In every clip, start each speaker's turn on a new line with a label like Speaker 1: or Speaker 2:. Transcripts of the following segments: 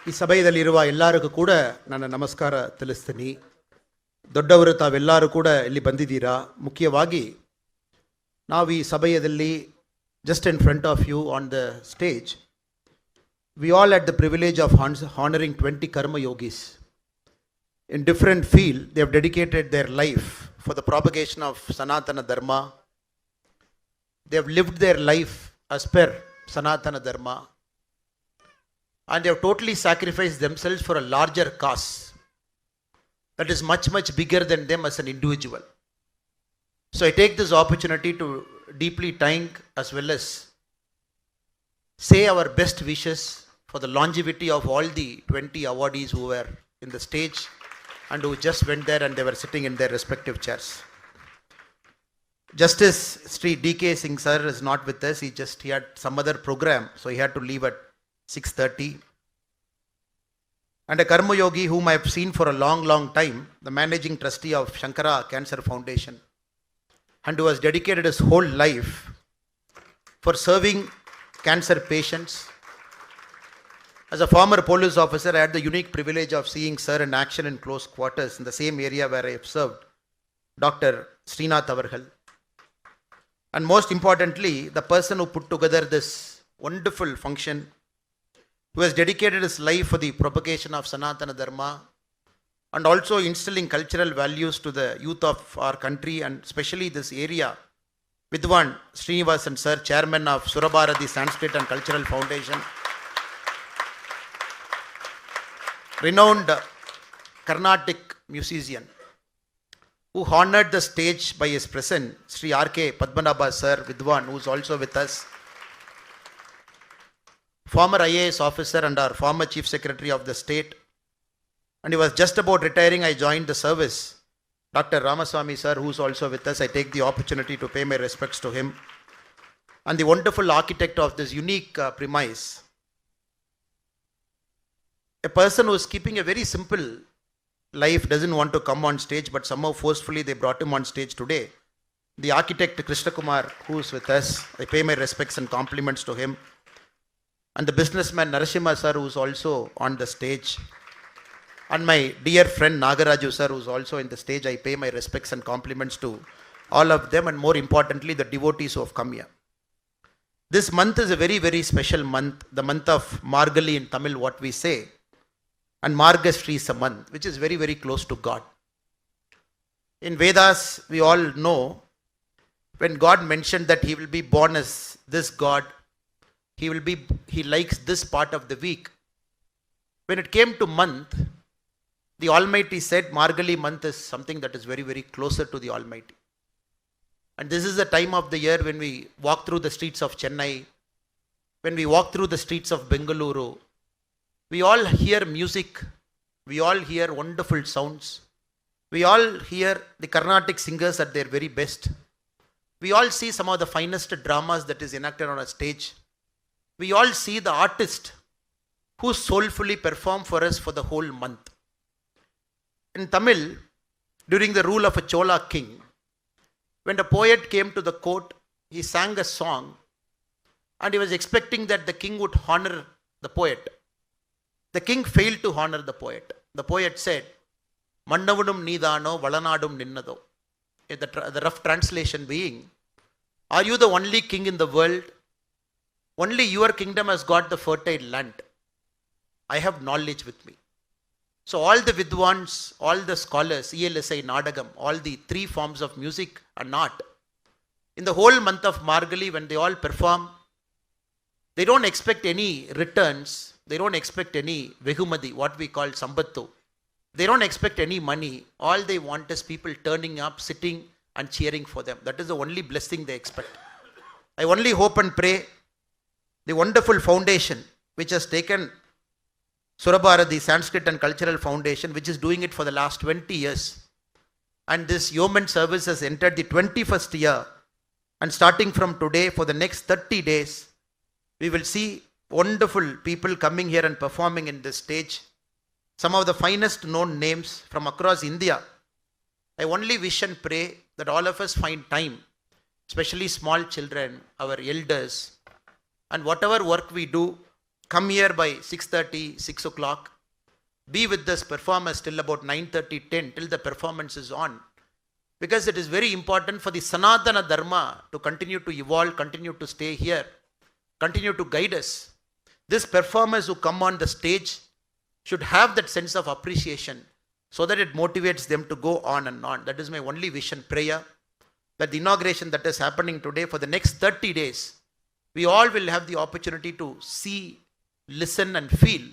Speaker 1: ಈ ಸಭೆಯಲ್ಲಿರುವ ಎಲ್ಲರಿಗೂ ಕೂಡ ನನ್ನ ನಮಸ್ಕಾರ ತಿಳಿಸ್ತೀನಿ. ದೊಡ್ಡವರು ತಾವೆಲ್ಲರೂ ಕೂಡ ಇಲ್ಲಿ ಬಂದಿದ್ದೀರಾ. ಮುಖ್ಯವಾಗಿ ನಾವು ಈ ಸಭೆಯಲ್ಲಿ just in front of you on the stage, we all had the privilege of honoring 20 karma yogis. In different field, they have dedicated their life for the propagation of Sanatana Dharma. They have lived their life as per Sanatana Dharma. And they have totally sacrificed themselves for a larger cause that is much, much bigger than them as an individual. So I take this opportunity to deeply thank as well as say our best wishes for the longevity of all the 20 awardees who were in the stage and who just went there and they were sitting in their respective chairs. Justice Sri D.K. Singh sir is not with us. He had some other program, so he had to leave at 6:30. And a Karma Yogi whom I have seen for a long, long time, the managing trustee of Shankara Cancer Foundation, and who has dedicated his whole life for serving cancer patients. As a former police officer, I had the unique privilege of seeing sir in action in close quarters in the same area where I have served, Dr. Srinath Avargal. And most importantly, the person who put together this wonderful function, who has dedicated his life for the propagation of Sanatana Dharma and also instilling cultural values to the youth of our country and especially this area, Vidwan Srinivasan sir, chairman of Surabharati Sanskrit and Cultural Foundation, renowned Carnatic musician, who honored the stage by his presence, Sri R.K. Padmanabha sir, Vidwan, who is also with us, former IAS officer and our former Chief Secretary of the state, and he was just about retiring. I joined the service, Dr. Ramaswamy sir, who is also with us. I take the opportunity to pay my respects to him, and the wonderful architect of this unique premise, a person who is keeping a very simple life, doesn't want to come on stage, but somehow forcefully they brought him on stage today. The architect Krishna Kumar, who is with us, I pay my respects and compliments to him. And the businessman Narasimha sir, who is also on the stage. And my dear friend Nagaraju sir, who is also in the stage, I pay my respects and compliments to all of them, and more importantly, the devotees who have come here. This month is a very, very special month, the month of Margali in Tamil, what we say. And Margashri is a month which is very, very close to God. In Vedas, we all know when God mentioned that he will be born as this God, he likes this part of the week. When it came to month, the Almighty said Margali month is something that is very, very closer to the Almighty. And this is the time of the year when we walk through the streets of Chennai, when we walk through the streets of Bengaluru, we all hear music, we all hear wonderful sounds, we all hear the Carnatic singers at their very best. We all see some of the finest dramas that is enacted on a stage. We all see the artist who soulfully perform for us for the whole month. In Tamil, during the rule of a Chola king, when the poet came to the court, he sang a song and he was expecting that the king would honor the poet. The king failed to honor the poet. The poet said, Mannavunum Nidano Valanadum Ninnado. The rough translation being, are you the only king in the world? Only your kingdom has got the fertile land. I have knowledge with me. So all the Vidwans, all the scholars, ELSI, Nadagam, all the three forms of music and art, in the whole month of Margali, when they all perform, they don't expect any returns. They don't expect any vehumadi, what we call sambattu. They don't expect any money. All they want is people turning up, sitting and cheering for them. That is the only blessing they expect. I only hope and pray the wonderful foundation which has taken Surabharati Sanskrit and Cultural Foundation, which is doing it for the last 20 years. And this yeoman service has entered the 21st year. And starting from today, for the next 30 days, we will see wonderful people coming here and performing in this stage. Some of the finest known names from across India. I only wish and pray that all of us find time, especially small children, our elders, and whatever work we do, come here by 6:30, 6 o'clock. Be with this performance till about 9:30, 10, till the performance is on. Because it is very important for the Sanatana Dharma to continue to evolve, continue to stay here, continue to guide us. These performers who come on the stage should have that sense of appreciation so that it motivates them to go on and on. That is my only wish and prayer, that the inauguration that is happening today, for the next 30 days, we all will have the opportunity to see, listen and feel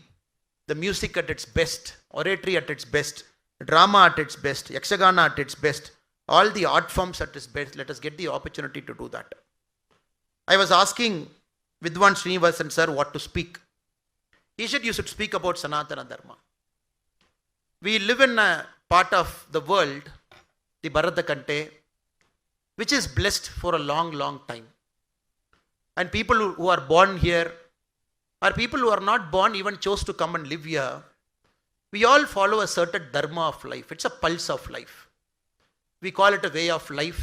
Speaker 1: the music at its best, oratory at its best, drama at its best, yakshagana at its best, all the art forms at its best. Let us get the opportunity to do that. I was asking Vidwan Srinivasan sir what to speak. He said you should speak about Sanatana Dharma. We live in a part of the world, the Bharat, which is blessed for a long, long time. And people who are born here, or people who are not born even chose to come and live here, we all follow a certain dharma of life. It's a pulse of life. We call it a way of life.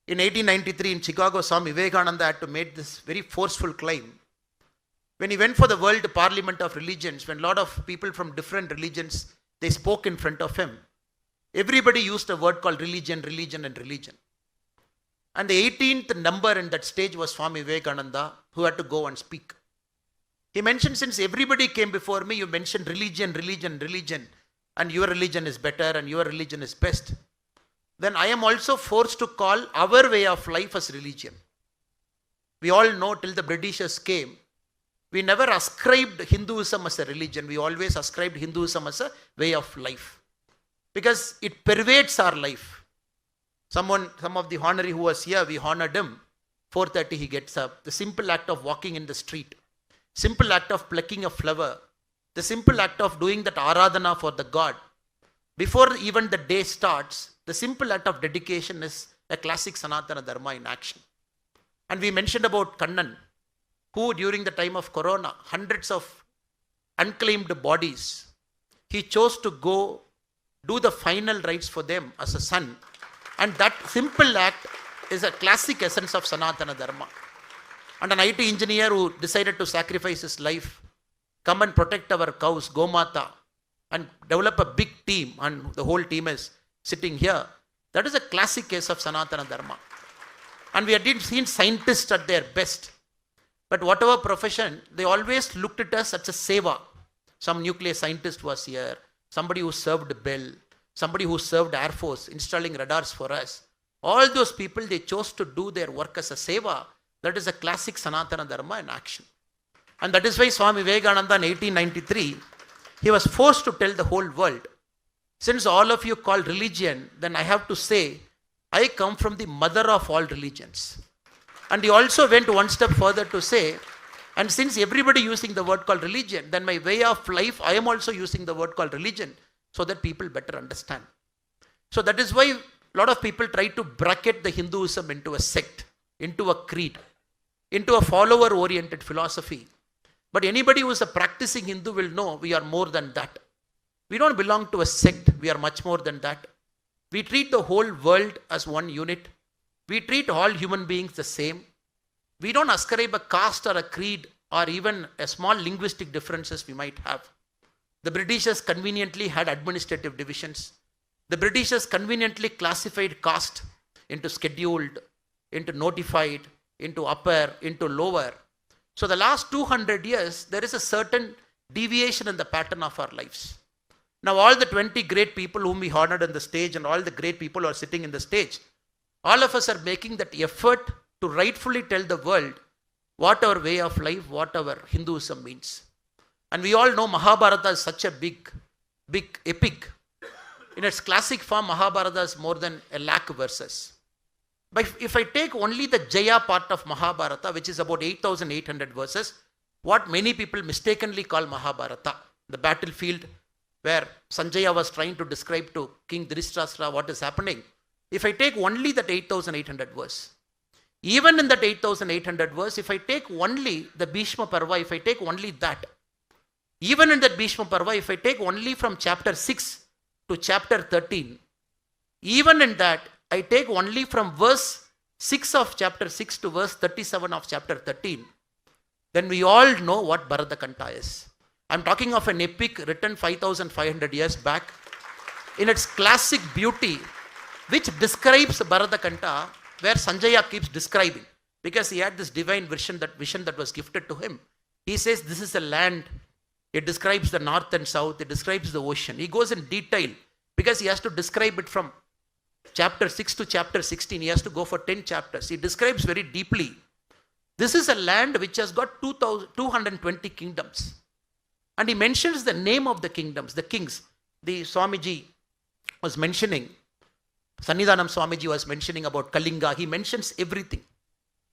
Speaker 1: In 1893 in Chicago, Swami Vivekananda had to make this very forceful claim. When he went for the World Parliament of Religions, when a lot of people from different religions, they spoke in front of him, everybody used a word called religion, religion and religion. And the 18th number in that stage was Swami Vivekananda, who had to go and speak. He mentioned, since everybody came before me, you mentioned religion, religion, religion, and your religion is better and your religion is best. Then I am also forced to call our way of life as religion. We all know till the Britishers came, we never ascribed Hinduism as a religion. We always ascribed Hinduism as a way of life, because it pervades our life. Some of the honorary who was here, we honored him. 4:30 he gets up. The simple act of walking in the street, simple act of plucking a flower, the simple act of doing that aradhana for the God, before even the day starts, the simple act of dedication is a classic Sanatana Dharma in action. And we mentioned about Kannan, who during the time of Corona, hundreds of unclaimed bodies, he chose to go do the final rites for them as a son. And that simple act is a classic essence of Sanatana Dharma. And an IT engineer who decided to sacrifice his life, come and protect our cows, Gomata, and develop a big team, and the whole team is sitting here. That is a classic case of Sanatana Dharma. And we had seen scientists at their best. But whatever profession, they always looked at us as a seva. Some nuclear scientist was here, somebody who served Bell, somebody who served Air Force, installing radars for us. All those people, they chose to do their work as a seva. That is a classic Sanatana Dharma in action. And that is why Swami Vivekananda in 1893, he was forced to tell the whole world, since all of you call religion, then I have to say, I come from the mother of all religions. And he also went one step further to say, and since everybody using the word called religion, then my way of life, I am also using the word called religion, so that people better understand. So that is why a lot of people try to bracket the Hinduism into a sect, into a creed, into a follower-oriented philosophy. But anybody who is a practicing Hindu will know we are more than that. We don't belong to a sect, we are much more than that. We treat the whole world as one unit. We treat all human beings the same. We don't ascribe a caste or a creed or even a small linguistic differences we might have. The Britishers conveniently had administrative divisions. The Britishers conveniently classified caste into scheduled, into notified, into upper, into lower. So the last 200 years, there is a certain deviation in the pattern of our lives. Now all the 20 great people whom we honored on the stage and all the great people who are sitting in the stage, all of us are making that effort to rightfully tell the world what our way of life, what our Hinduism means. And we all know Mahabharata is such a big epic. In its classic form, Mahabharata is more than 1,00,000 verses. But if I take only the Jaya part of Mahabharata, which is about 8,800 verses, what many people mistakenly call Mahabharata, the battlefield where Sanjaya was trying to describe to King Dhritarashtra what is happening. If I take only that 8,800 verse, even in that 8,800 verse, if I take only the Bhishma Parva, if I take only that, even in that Bhishma Parva, if I take only from chapter 6 to chapter 13, even in that, I take only from verse 6 of chapter 6 to verse 37 of chapter 13, then we all know what Bharata Kanta is. I'm talking of an epic written 5,500 years back in its classic beauty, which describes Bharata Kanta, where Sanjaya keeps describing, because he had this divine vision that was gifted to him. He says this is a land. It describes the north and south. It describes the ocean. He goes in detail because he has to describe it from chapter 6 to chapter 16. He has to go for 10 chapters. He describes very deeply. This is a land which has got 220 kingdoms. And he mentions the name of the kingdoms, the kings. The Swamiji was mentioning, Sannidhanam Swamiji was mentioning about Kalinga. He mentions everything.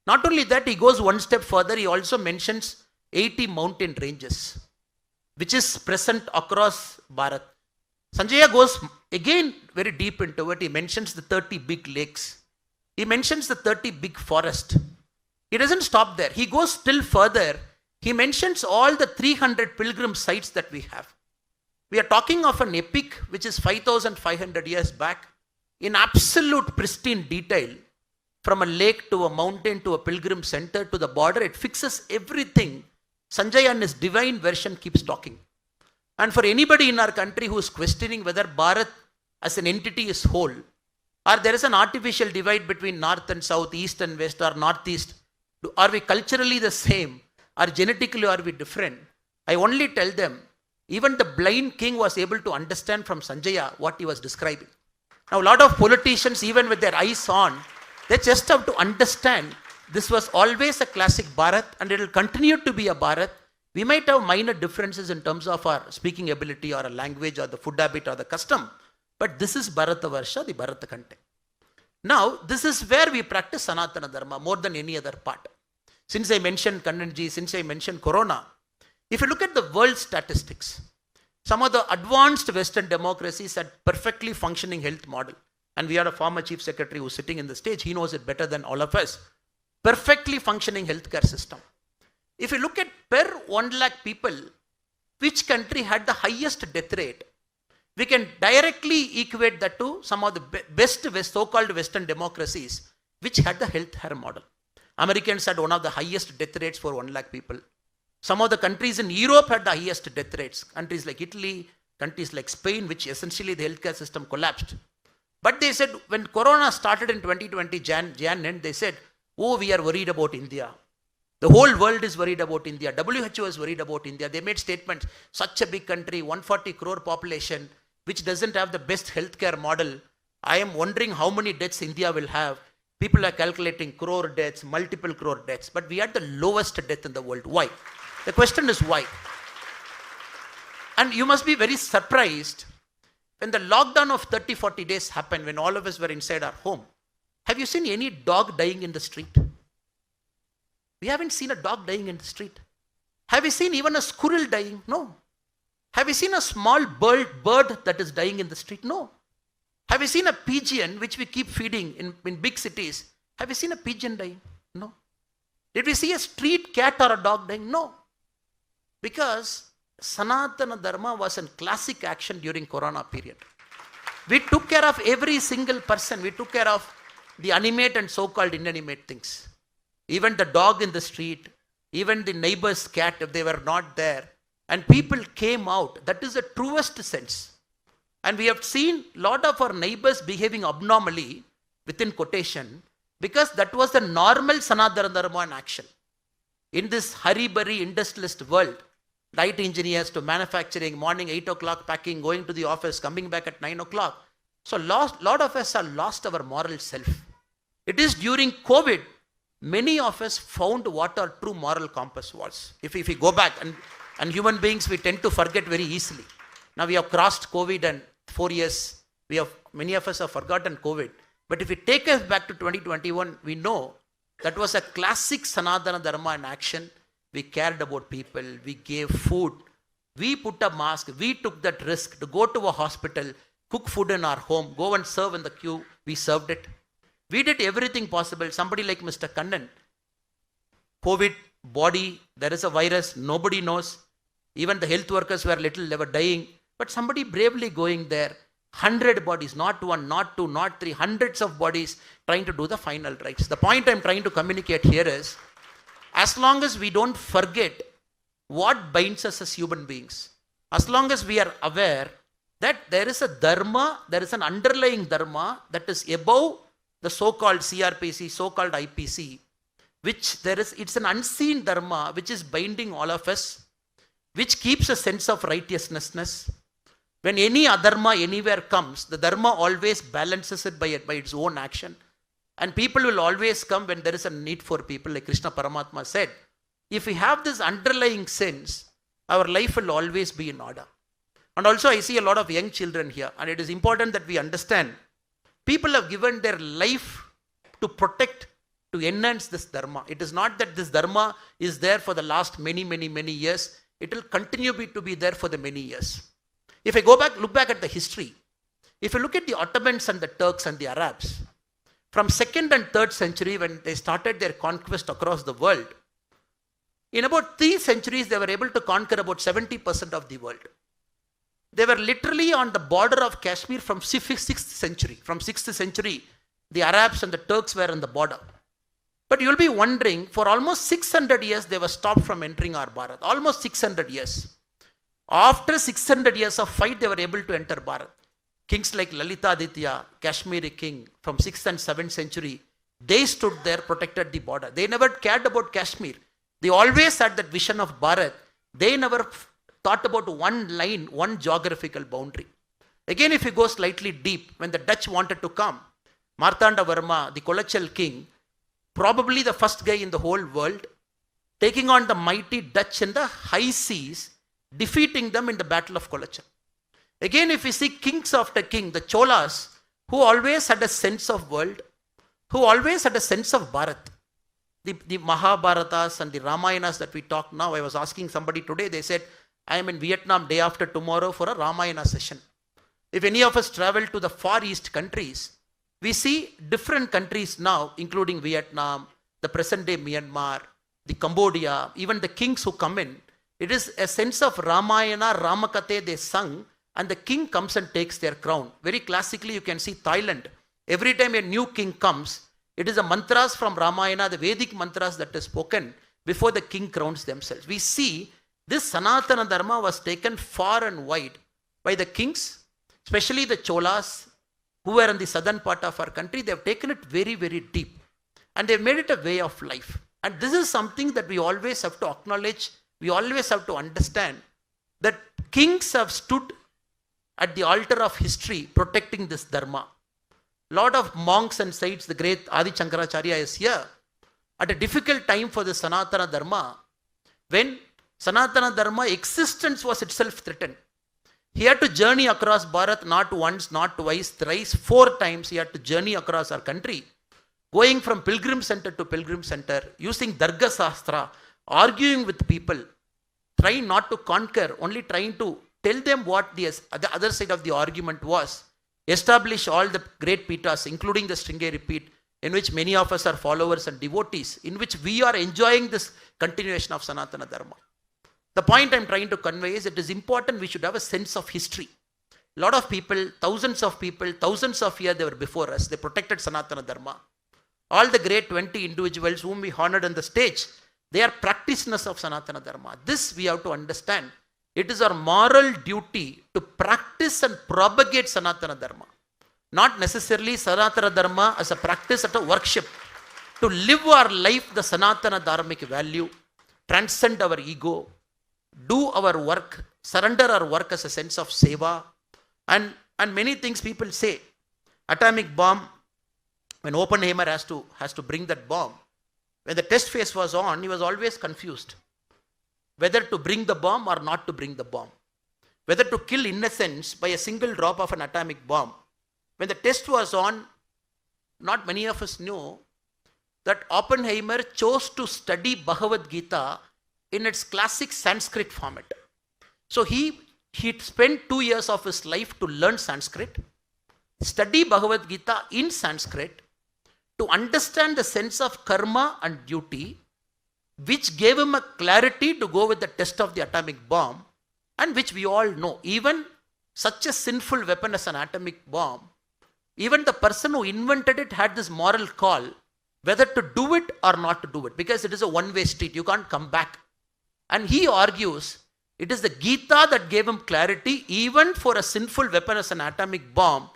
Speaker 1: Not only that, he goes one step further. He also mentions 80 mountain ranges, which is present across Bharat. Sanjaya goes again very deep into it. He mentions the 30 big lakes. He mentions the 30 big forests. He doesn't stop there. He goes still further. He mentions all the 300 pilgrim sites that we have. We are talking of an epic which is 5,500 years back in absolute pristine detail, from a lake to a mountain to a pilgrim center to the border. It fixes everything. Sanjaya in his divine version keeps talking. And for anybody in our country who is questioning whether Bharat as an entity is whole, or there is an artificial divide between north and south, east and west, or northeast, are we culturally the same, or genetically are we different? I only tell them, even the blind king was able to understand from Sanjaya what he was describing. Now, a lot of politicians, even with their eyes on, they just have to understand this was always a classic Bharat, and it will continue to be a Bharat. We might have minor differences in terms of our speaking ability or a language or the food habit or the custom, but this is Bharata Varsha, the Bharata Kante. Now, this is where we practice Sanatana Dharma more than any other part. Since I mentioned Kannanji, since I mentioned Corona, if you look at the world statistics, some of the advanced Western democracies had perfectly functioning health model. And we had a former chief secretary who's sitting in the stage. He knows it better than all of us. Perfectly functioning healthcare system. If you look at per 1 lakh people, which country had the highest death rate, we can directly equate that to some of the best so-called Western democracies, which had the healthcare model. Americans had one of the highest death rates for 1 lakh people. Some of the countries in Europe had the highest death rates. Countries like Italy, countries like Spain, which essentially the healthcare system collapsed. But they said when Corona started in 2020, Jan end, they said, oh, we are worried about India. The whole world is worried about India. WHO is worried about India. They made statements, such a big country, 140 crore population, which doesn't have the best healthcare model. I am wondering how many deaths India will have. People are calculating crore deaths, multiple crore deaths, but we had the lowest death in the world. Why? The question is why? And you must be very surprised when the lockdown of 30-40 days happened, when all of us were inside our home. Have you seen any dog dying in the street? We haven't seen a dog dying in the street. Have you seen even a squirrel dying? No. Have you seen a small bird that is dying in the street? No. Have you seen a pigeon, which we keep feeding in big cities? Have you seen a pigeon dying? No. Did we see a street cat or a dog dying? No. Because Sanatana Dharma was in classic action during Corona period. We took care of every single person. We took care of the animate and so-called inanimate things. Even the dog in the street, even the neighbor's cat, if they were not there. And people came out. That is the truest sense. And we have seen a lot of our neighbors behaving abnormally, within quotation, because that was the normal Sanatana Dharma in action. In this hurry-burry industrialist world, IT engineers to manufacturing, morning 8 o'clock packing, going to the office, coming back at 9 o'clock. So lot of us have lost our moral self. It is during COVID, many of us found what our true moral compass was. If we go back, and human beings, we tend to forget very easily. Now we have crossed COVID and 4 years, many of us have forgotten COVID. But if we take us back to 2021, we know that was a classic Sanatana Dharma in action. We cared about people, we gave food, we put a mask, we took that risk to go to a hospital, cook food in our home, go and serve in the queue, we served it. We did everything possible. Somebody like Mr. Kannan, COVID, body, there is a virus, nobody knows. Even the health workers were they were dying. But somebody bravely going there, 100 bodies, not one, not two, not three, hundreds of bodies trying to do the final rites. The point I'm trying to communicate here is, as long as we don't forget what binds us as human beings, as long as we are aware that there is a dharma, there is an underlying dharma that is above the so-called CRPC, so-called IPC, which it's an unseen dharma which is binding all of us, which keeps a sense of righteousness. When any adharma anywhere comes, the dharma always balances it by its own action. And people will always come when there is a need for people, like Krishna Paramatma said. If we have this underlying sense, our life will always be in order. And also I see a lot of young children here, and it is important that we understand people have given their life to protect, to enhance this dharma. It is not that this dharma is there for the last many years. It will continue to be there for the many years. If I look back at the history, if you look at the Ottomans and the Turks and the Arabs, from 2nd and 3rd century when they started their conquest across the world, in about 3 centuries they were able to conquer about 70% of the world. They were literally on the border of Kashmir from 6th century. From 6th century, the Arabs and the Turks were on the border. But you'll be wondering, for almost 600 years, they were stopped from entering our Bharat. Almost 600 years. After 600 years of fight, they were able to enter Bharat. Kings like Lalitaditya, Kashmiri king from 6th and 7th century, they stood there, protected the border. They never cared about Kashmir. They always had that vision of Bharat. They never thought about one line, one geographical boundary. Again, if you go slightly deep, when the Dutch wanted to come, Martanda Varma, the Kolachal king, probably the first guy in the whole world, taking on the mighty Dutch in the high seas, defeating them in the Battle of Kolachal. Again, if we see kings after king, the Cholas, who always had a sense of world, who always had a sense of Bharat. The Mahabharatas and the Ramayanas that we talk now, I was asking somebody today, they said, I am in Vietnam day after tomorrow for a Ramayana session. If any of us travel to the Far East countries, we see different countries now, including Vietnam, the present day Myanmar, the Cambodia, even the kings who come in. It is a sense of Ramayana, Ramakate they sung, and the king comes and takes their crown. Very classically, you can see Thailand. Every time a new king comes, it is the mantras from Ramayana, the Vedic mantras that is spoken before the king crowns themselves. We see this Sanatana Dharma was taken far and wide by the kings, especially the Cholas, who were in the southern part of our country. They have taken it very deep, and they have made it a way of life. And this is something that we always have to acknowledge. We always have to understand that kings have stood at the altar of history protecting this Dharma. Lot of monks and saints, the great Adi Shankaracharya is here at a difficult time for the Sanatana Dharma, when Sanatana Dharma existence was itself threatened. He had to journey across Bharat not once, not twice, thrice, 4 times. He had to journey across our country, going from pilgrim center to pilgrim center, using Darga Sastra, arguing with people, trying not to conquer, only trying to tell them what the other side of the argument was. Establish all the great pitas, including the Sringeri Peeth, in which many of us are followers and devotees, in which we are enjoying this continuation of Sanatana Dharma. The point I'm trying to convey is it is important we should have a sense of history. A lot of people, thousands of years they were before us. They protected Sanatana Dharma. All the great 20 individuals whom we honored on the stage, they are practitioners of Sanatana Dharma. This we have to understand. It is our moral duty to practice and propagate Sanatana Dharma. Not necessarily Sanatana Dharma as a practice at a worship. To live our life, the Sanatana Dharmic value, transcend our ego, do our work, surrender our work as a sense of seva, and many things people say. Atomic bomb, when Oppenheimer has to bring that bomb, when the test phase was on, he was always confused whether to bring the bomb or not to bring the bomb, whether to kill innocents by a single drop of an atomic bomb. When the test was on, not many of us knew that Oppenheimer chose to study Bhagavad Gita in its classic Sanskrit format. So he spent 2 years of his life to learn Sanskrit, study Bhagavad Gita in Sanskrit, to understand the sense of karma and duty, which gave him a clarity to go with the test of the atomic bomb, and which we all know. Even such a sinful weapon as an atomic bomb, even the person who invented it had this moral call,
Speaker 2: whether to do it or not to do it, because it is a one-way street. You can't come back. And he argues it is the Gita that gave him clarity, even for a sinful weapon as an atomic bomb,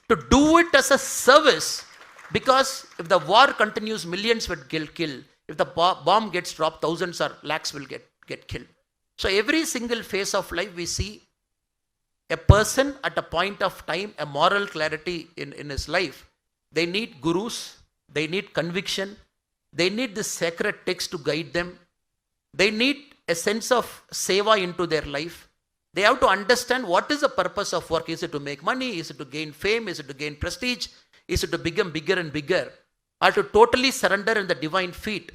Speaker 2: to do it as a service, because if the war continues, millions will get killed. If the bomb gets dropped, thousands or lakhs will get killed. So every single phase of life we see a person at a point of time, a moral clarity in his life. They need gurus, they need conviction, they need the sacred text to guide them, they need a sense of seva into their life. They have to understand what is the purpose of work. Is it to make money? Is it to gain fame? Is it to gain prestige? Is it to become bigger and bigger? Or to totally surrender in the divine feet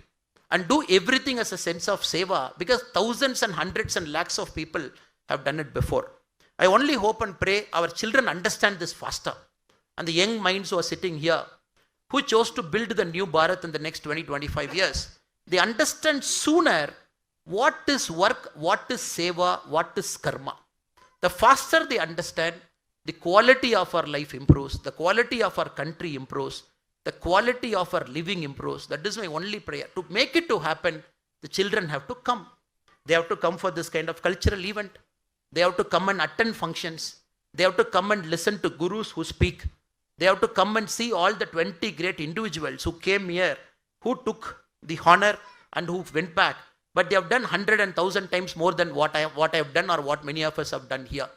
Speaker 2: and do everything as a sense of seva, because thousands and hundreds and lakhs of people have done it before. I only hope and pray our children understand this faster. And the young minds who are sitting here, who chose to build the new Bharat in the next 20-25 years, they understand sooner what is work, what is seva, what is karma. The faster they understand, the quality of our life improves, the quality of our country improves, the quality of our living improves. That is my only prayer. To make it to happen, the children have to come. They have to come for this kind of cultural event. They have to come and attend functions. They have to come and listen to gurus who speak. They have to come and see all the 20 great individuals who came here, who took the honor and who went back. But they have done 100 and 1,000 times more than what I have done or what many of us have done here.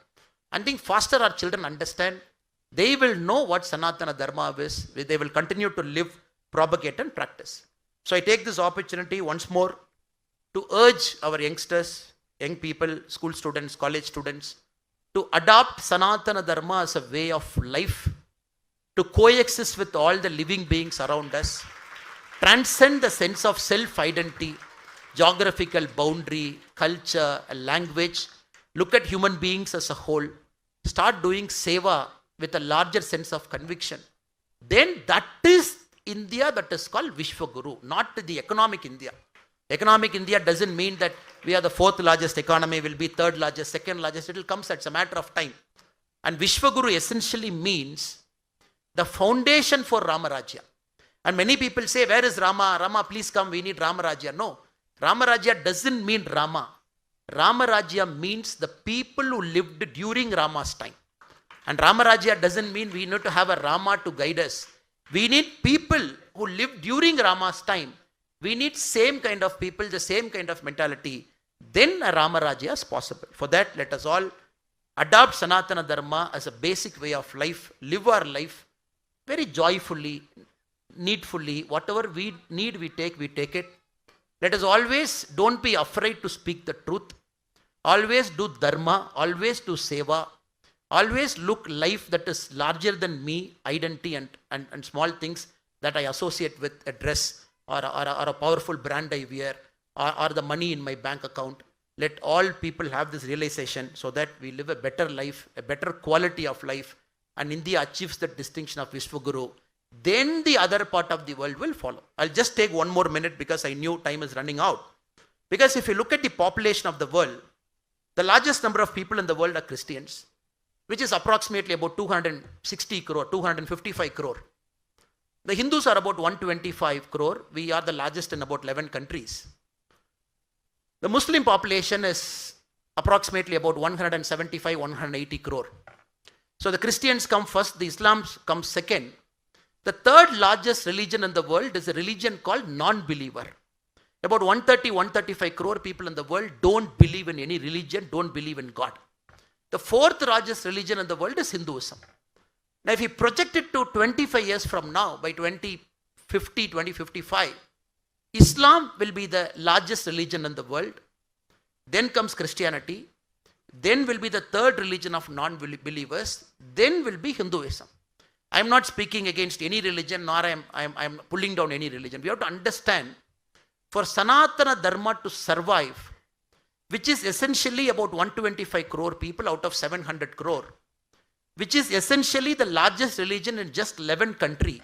Speaker 2: I think faster our children understand, they will know what Sanatana Dharma is. They will continue to live, propagate and practice. So I take this opportunity once more to urge our youngsters, young people, school students, college students, to adopt Sanatana Dharma as a way of life, to coexist with all the living beings around us, transcend the sense of self-identity, geographical boundary, culture, language, look at human beings as a whole, start doing seva with a larger sense of conviction. Then that is India that is called Vishwaguru, not the economic India. Economic India doesn't mean that we are the fourth largest economy, will be third largest, second largest. It will come, it's a matter of time. And Vishwaguru essentially means the foundation for Ramarajya. And many people say, where is Rama? Rama, please come, we need Ramarajya. No, Ramarajya doesn't mean Rama. Ramarajya means the people who lived during Rama's time. And Ramarajya doesn't mean we need to have a Rama to guide us. We need people who lived during Rama's time. We need same kind of people, the same kind of mentality. Then a Ramarajya is possible. For that, let us all adopt Sanatana Dharma as a basic way of life, live our life very joyfully, needfully. Whatever we need, we take it. Let us always don't be afraid to speak the truth. Always do Dharma, always do Seva. Always look life that is larger than me, identity and small things that I associate with a dress or a powerful brand I wear or the money in my bank account. Let all people have this realization so that we live a better life, a better quality of life, and India achieves the distinction of Vishwaguru. Then the other part of the world will follow. I'll just take one more minute because I knew time is running out. Because if you look at the population of the world, the largest number of people in the world are Christians, which is approximately about 260 crore, 255 crore. The Hindus are about 125 crore. We are the largest in about 11 countries. The Muslim population is approximately about 175, 180 crore. So the Christians come first, the Islam comes second. The third largest religion in the world is a religion called non-believer. About 130, 135 crore people in the world don't believe in any religion, don't believe in God. The fourth largest religion in the world is Hinduism. Now if you project it to 25 years from now, by 2050, 2055, Islam will be the largest religion in the world. Then comes Christianity. Then will be the third religion of non-believers. Then will be Hinduism. I am not speaking against any religion, nor I am pulling down any religion. We have to understand, for Sanatana Dharma to survive, which is essentially about 125 crore people out of 700 crore, which is essentially the largest religion in just 11 countries.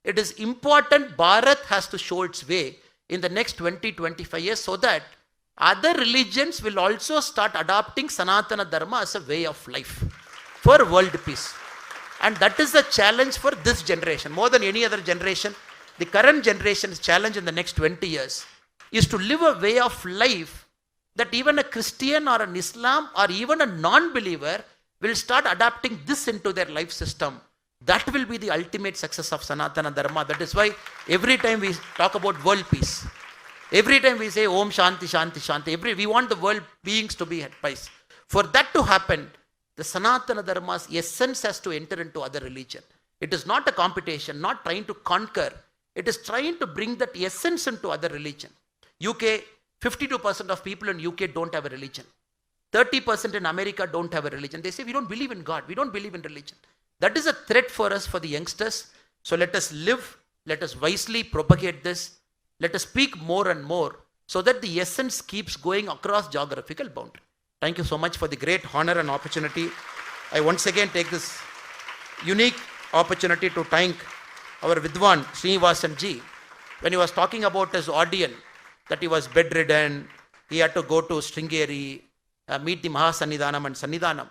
Speaker 2: It is important Bharat has to show its way in the next 20-25 years so that other religions will also start adopting Sanatana Dharma as a way of life for world peace. And that is the challenge for this generation. More than any other generation, the current generation's challenge in the next 20 years is to live a way of life that even a Christian or an Islam or even a non-believer will start adapting this into their life system. That will be the ultimate success of Sanatana Dharma. That is why every time we talk about world peace, every time we say Om Shanti Shanti Shanti, we want the world beings to be at peace. For that to happen, the Sanatana Dharma's essence has to enter into other religion. It is not a competition, not trying to conquer. It is trying to bring that essence into other religion. UK, 52% of people in UK don't have a religion. 30% in America don't have a religion. They say, we don't believe in God. We don't believe in religion. That is a threat for us, for the youngsters. So let us live. Let us wisely propagate this. Let us speak more and more so that the essence keeps going across geographical boundary. Thank you so much for the great honor and opportunity. I once again take this unique opportunity to thank our Vidwan Srinivasan ji. When he was talking about his audience, that he was bedridden, he had to go to Sringeri, meet the Mahasannidhanam and Sannidhanam.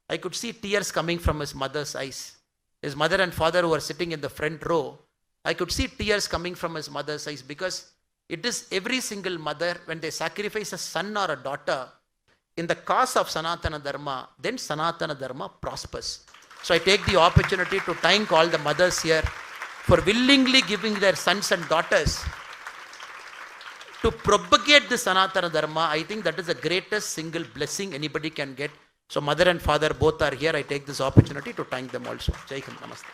Speaker 2: I could see tears coming from his mother's eyes. His mother and father who were sitting in the front row, I could see tears coming from his mother's eyes, because it is every single mother, when they sacrifice a son or a daughter in the cause of Sanatana Dharma, then Sanatana Dharma prospers. So I take the opportunity to thank all the mothers here for willingly giving their sons and daughters to propagate the Sanatana Dharma. I think that is the greatest single blessing anybody can get. So mother and father both are here. I take this opportunity to thank them also. Jai Hind, Namaste.